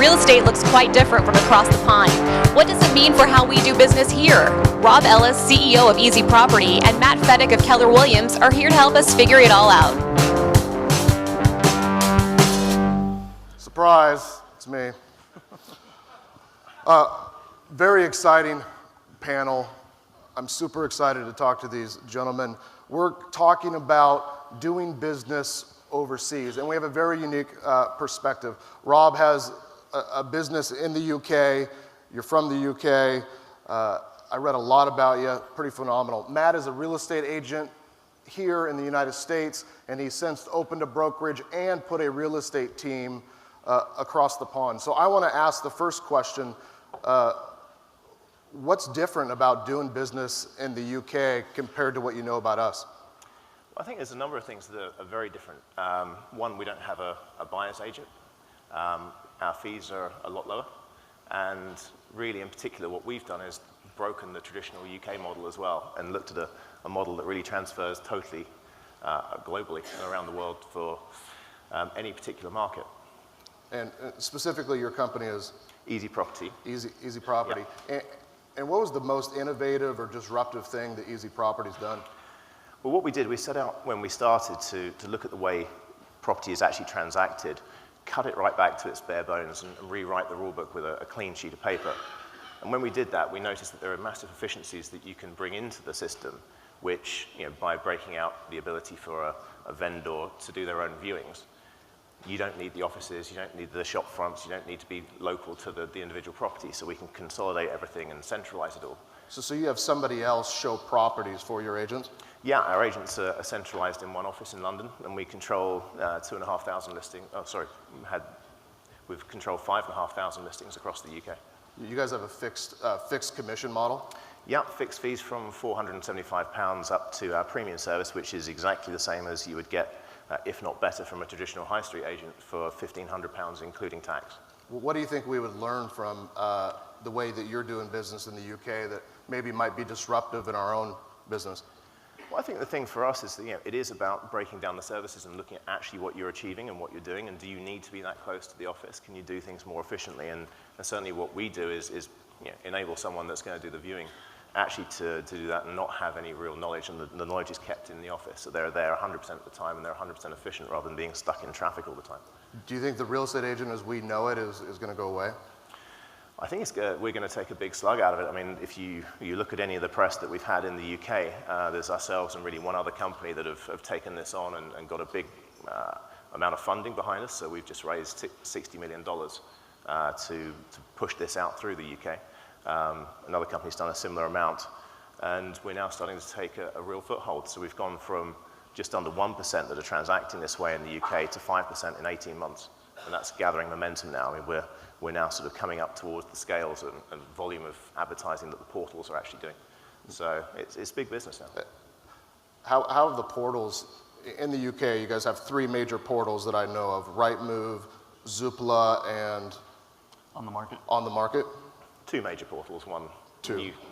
real estate looks quite different from across the pond. What does it mean for how we do business here? Rob Ellis, CEO of Easy Property, and Matt Fedek of Keller Williams are here to help us figure it all out. Surprise, it's me. Very exciting panel. I'm super excited to talk to these gentlemen. We're talking about doing business overseas, and we have a very unique perspective. Rob has a business in the UK. You're from the UK. I read a lot about you, pretty phenomenal. Matt is a real estate agent here in the United States, and he's since opened a brokerage and put a real estate team across the pond. So I want to ask the first question. What's different about doing business in the UK compared to what you know about us? Well, I think there's a number of things that are very different. One, we don't have a buyer's agent. Our fees are a lot lower. And really, in particular, what we've done is broken the traditional UK model as well and looked at a model that really transfers totally globally and around the world for any particular market. And specifically, your company is? Easy Property. Easy Property. Yeah. And what was the most innovative or disruptive thing that Easy Property's done? Well, what we did, we set out when we started to look at the way property is actually transacted, cut it right back to its bare bones and rewrite the rule book with a clean sheet of paper. And when we did that, we noticed that there are massive efficiencies that you can bring into the system, which, by breaking out the ability for a vendor to do their own viewings, you don't need the offices, you don't need the shop fronts, you don't need to be local to the individual property, so we can consolidate everything and centralize it all. So you have somebody else show properties for your agents? Yeah, our agents are centralized in one office in London, and we control 2,500 listings. Oh, sorry, we've controlled 5,500 listings across the UK. You guys have a fixed commission model? Yeah, fixed fees from £475 up to our premium service, which is exactly the same as you would get, if not better, from a traditional high street agent for £1,500, including tax. What do you think we would learn from the way that you're doing business in the UK that maybe might be disruptive in our own business? Well, I think the thing for us is that it is about breaking down the services and looking at actually what you're achieving and what you're doing, and do you need to be that close to the office? Can you do things more efficiently? And certainly what we do is enable someone that's going to do the viewing actually to do that and not have any real knowledge, and the knowledge is kept in the office. So they're there 100% of the time and they're 100% efficient rather than being stuck in traffic all the time. Do you think the real estate agent as we know it is going to go away? I think we're going to take a big slug out of it. I mean, if you look at any of the press that we've had in the UK, there's ourselves and really one other company that have taken this on and got a big amount of funding behind us. So we've just raised $60 million to push this out through the UK. Another company's done a similar amount, and we're now starting to take a real foothold. So we've gone from just under 1% that are transacting this way in the UK to 5% in 18 months. And that's gathering momentum now. I mean, we're now sort of coming up towards the scales and volume of advertising that the portals are actually doing. So it's big business now. How have the portals, in the UK, you guys have three major portals that I know of, Rightmove, Zoopla, and? On the Market. On the Market? Two major portals, one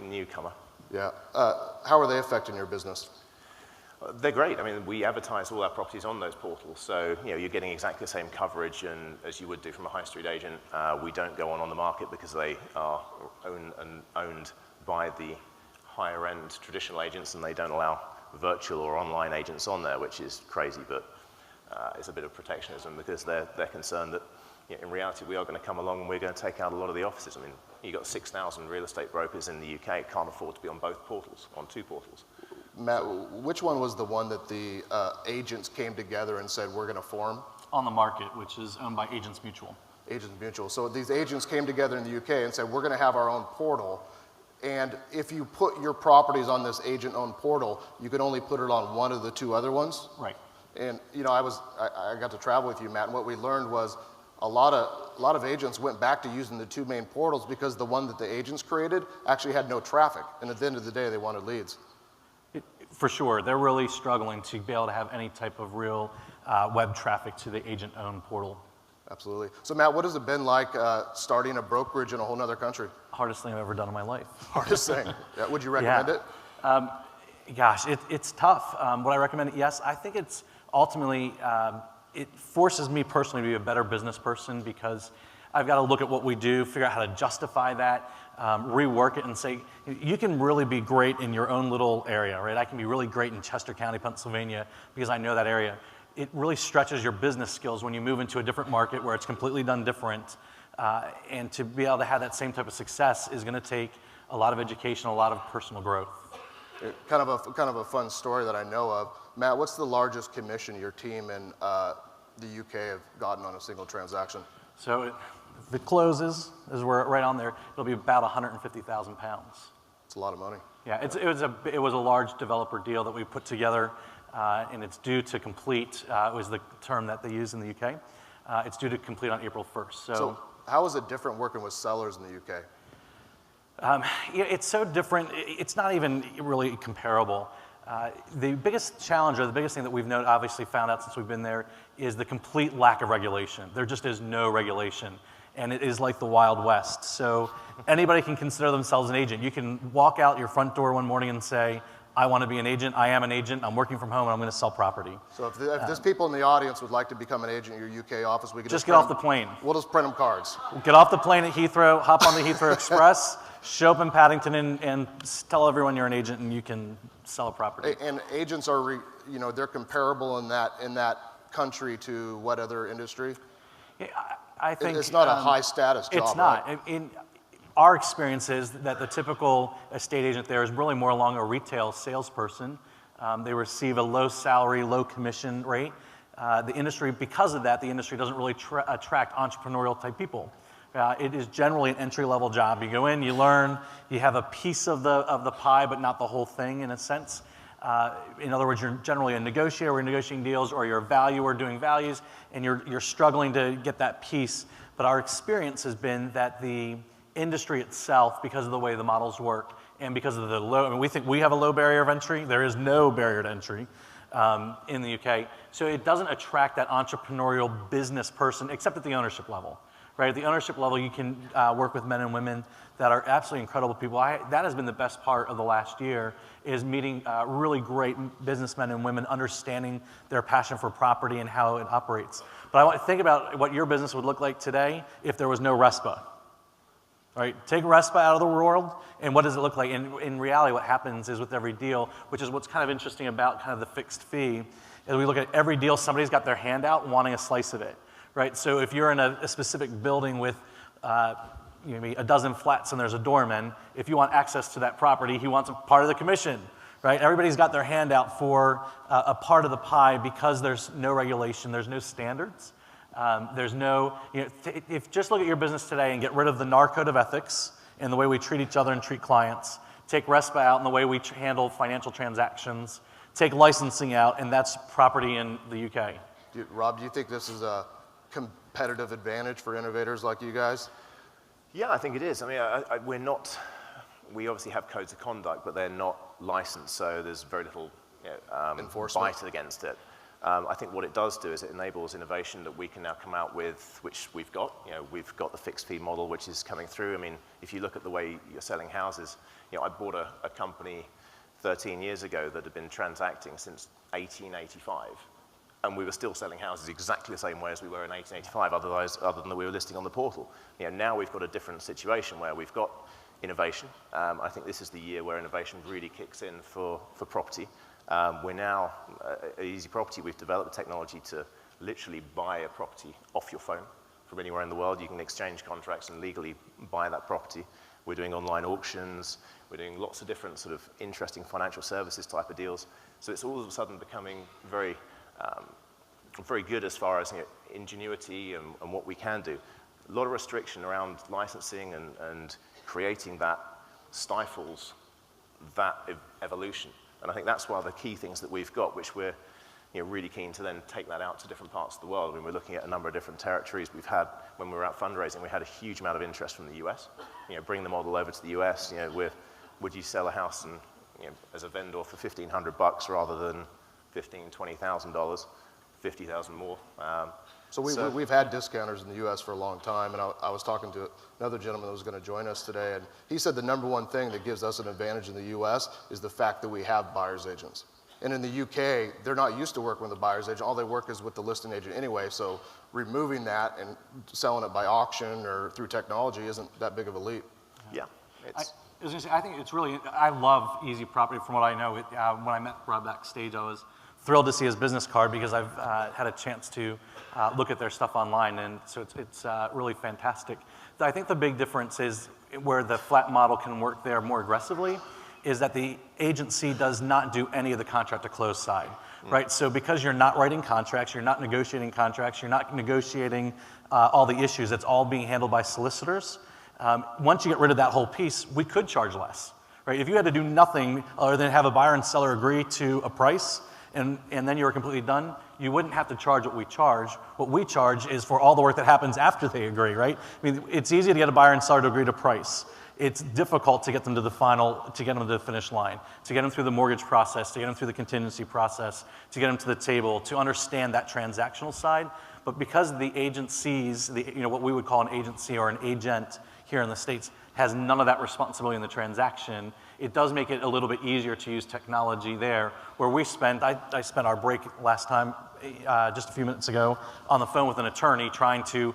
newcomer. Yeah. How are they affecting your business? They're great. I mean, we advertise all our properties on those portals, so you're getting exactly the same coverage as you would do from a high street agent. We don't go on the market because they are owned by the higher end traditional agents, and they don't allow virtual or online agents on there, which is crazy, but it's a bit of protectionism because they're concerned that in reality we are going to come along and we're going to take out a lot of the offices. I mean, you've got 6,000 real estate brokers in the UK, can't afford to be on both portals, on two portals. Matt, which one was the one that the agents came together and said, we're going to form? On the Market, which is owned by Agents Mutual. Agents Mutual. So these agents came together in the UK and said, we're going to have our own portal. And if you put your properties on this agent-owned portal, you can only put it on one of the two other ones? Right. And I got to travel with you, Matt, and what we learned was a lot of agents went back to using the two main portals because the one that the agents created actually had no traffic. And at the end of the day, they wanted leads. For sure. They're really struggling to be able to have any type of real web traffic to the agent-owned portal. Absolutely. So Matt, what has it been like starting a brokerage in a whole other country? Hardest thing I've ever done in my life. Hardest thing. Yeah. Would you recommend it? Gosh, it's tough. Would I recommend it? Yes. I think it's ultimately, it forces me personally to be a better business person because I've got to look at what we do, figure out how to justify that, rework it and say, you can really be great in your own little area, right? I can be really great in Chester County, Pennsylvania, because I know that area. It really stretches your business skills when you move into a different market where it's completely done different. And to be able to have that same type of success is going to take a lot of education, a lot of personal growth. Kind of a fun story that I know of. Matt, what's the largest commission your team in the UK have gotten on a single transaction? So if it closes, as we're right on there, it'll be about 150,000 pounds. It's a lot of money. Yeah, it was a large developer deal that we put together, and it's due to complete, was the term that they use in the UK. It's due to complete on April 1st. So how is it different working with sellers in the UK? Yeah, it's so different. It's not even really comparable. The biggest challenge, or the biggest thing that we've obviously found out since we've been there, is the complete lack of regulation. There just is no regulation, and it is like the Wild West. So anybody can consider themselves an agent. You can walk out your front door one morning and say, I want to be an agent, I am an agent, I'm working from home, and I'm going to sell property. So if there's people in the audience would like to become an agent in your UK office, we can just get off the plane. We'll just print them cards. Get off the plane at Heathrow, hop on the Heathrow Express, show up in Paddington, and tell everyone you're an agent, and you can sell a property. And agents are, they're comparable in that country to what other industry? Yeah, I think it's not a high status job. It's not. Right? Our experience is that the typical estate agent there is really more along a retail salesperson. They receive a low salary, low commission rate. The industry, because of that, the industry doesn't really attract entrepreneurial type people. It is generally an entry-level job. You go in, you learn, you have a piece of the pie, but not the whole thing in a sense. In other words, you're generally a negotiator, we're negotiating deals, or you're a valuer doing values, and you're struggling to get that piece. But our experience has been that the industry itself, because of the way the models work, and because of the low, we think we have a low barrier of entry. There is no barrier to entry in the UK. So it doesn't attract that entrepreneurial business person, except at the ownership level. Right, at the ownership level, you can work with men and women that are absolutely incredible people. That has been the best part of the last year, is meeting really great businessmen and women, understanding their passion for property and how it operates. But I want to think about what your business would look like today if there was no RESPA. Right? Take RESPA out of the world, and what does it look like? In reality, what happens is with every deal, which is what's kind of interesting about kind of the fixed fee, is we look at every deal, somebody's got their hand out wanting a slice of it. Right, so if you're in a specific building with maybe a dozen flats and there's a doorman, if you want access to that property, he wants a part of the commission. Right, everybody's got their hand out for a part of the pie because there's no regulation, there's no standards, there's no. If just look at your business today and get rid of the NAR code of ethics and the way we treat each other and treat clients, take RESPA out and the way we handle financial transactions, take licensing out, and that's property in the UK. Rob, do you think this is a competitive advantage for innovators like you guys? Yeah, I think it is. I mean, we obviously have codes of conduct, but they're not licensed, so there's very little enforcement bite against it. I think what it does do is it enables innovation that we can now come out with, which we've got. We've got the fixed fee model, which is coming through. I mean, if you look at the way you're selling houses, I bought a company 13 years ago that had been transacting since 1885. And we were still selling houses exactly the same way as we were in 1885, other than that we were listing on the portal. Now we've got a different situation where we've got innovation. I think this is the year where innovation really kicks in for property. We're now, at Easy Property, we've developed technology to literally buy a property off your phone from anywhere in the world. You can exchange contracts and legally buy that property. We're doing online auctions. We're doing lots of different sort of interesting financial services type of deals. So it's all of a sudden becoming very good as far as ingenuity and what we can do. A lot of restriction around licensing and creating that stifles that evolution. And I think that's one of the key things that we've got, which we're really keen to then take that out to different parts of the world. I mean, we're looking at a number of different territories. We've had, when we were out fundraising, we had a huge amount of interest from the US. Bring the model over to the US. Would you sell a house and as a vendor for $1,500 rather than $15,000, $20,000, $50,000 more. So we've had discounters in the U.S. for a long time, and I was talking to another gentleman that was going to join us today, and he said the number one thing that gives us an advantage in the U.S. is the fact that we have buyer's agents. And in the UK, they're not used to working with a buyer's agent. All they work is with the listing agent anyway. So removing that and selling it by auction or through technology isn't that big of a leap. Yeah. I was gonna say, I think it's really, I love Easy Property from what I know. When I met Rob backstage, I was thrilled to see his business card because I've had a chance to look at their stuff online, and so it's really fantastic. I think the big difference is where the flat model can work there more aggressively is that the agency does not do any of the contract to close side, right? So because you're not writing contracts, you're not negotiating contracts, you're not negotiating all the issues, it's all being handled by solicitors. Once you get rid of that whole piece, we could charge less, right? If you had to do nothing other than have a buyer and seller agree to a price and then you were completely done, you wouldn't have to charge what we charge. What we charge is for all the work that happens after they agree, right? I mean, it's easy to get a buyer and seller to agree to price. It's difficult to get them to the to get them to the finish line, to get them through the mortgage process, to get them through the contingency process, to get them to the table, to understand that transactional side. But because the agencies, what we would call an agency or an agent here in the States, has none of that responsibility in the transaction, it does make it a little bit easier to use technology there. Where I spent our break last time, just a few minutes ago, on the phone with an attorney trying to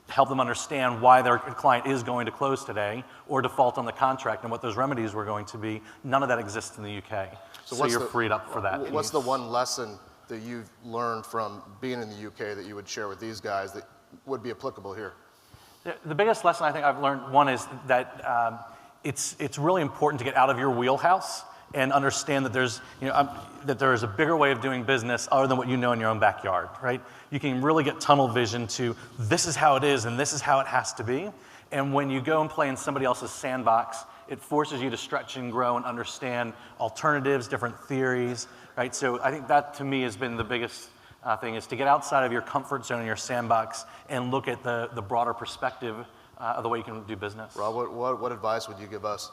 help them understand why their client is going to close today or default on the contract and what those remedies were going to be. None of that exists in the UK. So you're freed up for that. What's the one lesson that you've learned from being in the UK that you would share with these guys that would be applicable here? The biggest lesson I think I've learned, one, is that it's really important to get out of your wheelhouse and understand that there is a bigger way of doing business other than what you know in your own backyard, right? You can really get tunnel vision to this is how it is and this is how it has to be. And when you go and play in somebody else's sandbox, it forces you to stretch and grow and understand alternatives, different theories, right? So I think that to me has been the biggest thing, is to get outside of your comfort zone and your sandbox and look at the broader perspective of the way you can do business. Rob, what advice would you give us?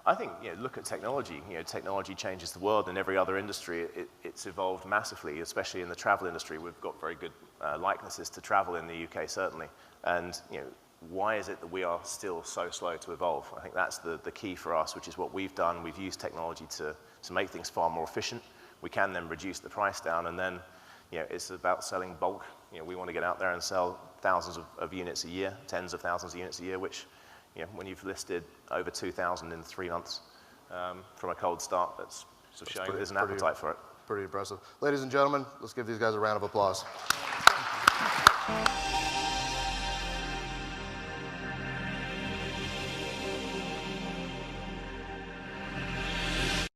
I think, look at technology. Technology changes the world. In every other industry, it's evolved massively, especially in the travel industry. We've got very good likenesses to travel in the UK, certainly. And, why is it that we are still so slow to evolve? I think that's the key for us, which is what we've done. We've used technology to make things far more efficient. We can then reduce the price down, and then, it's about selling bulk. We want to get out there and sell thousands of units a year, tens of thousands of units a year, which, when you've listed over 2,000 in 3 months from a cold start, that's showing that there's an appetite for it. Pretty impressive. Ladies and gentlemen, let's give these guys a round of applause.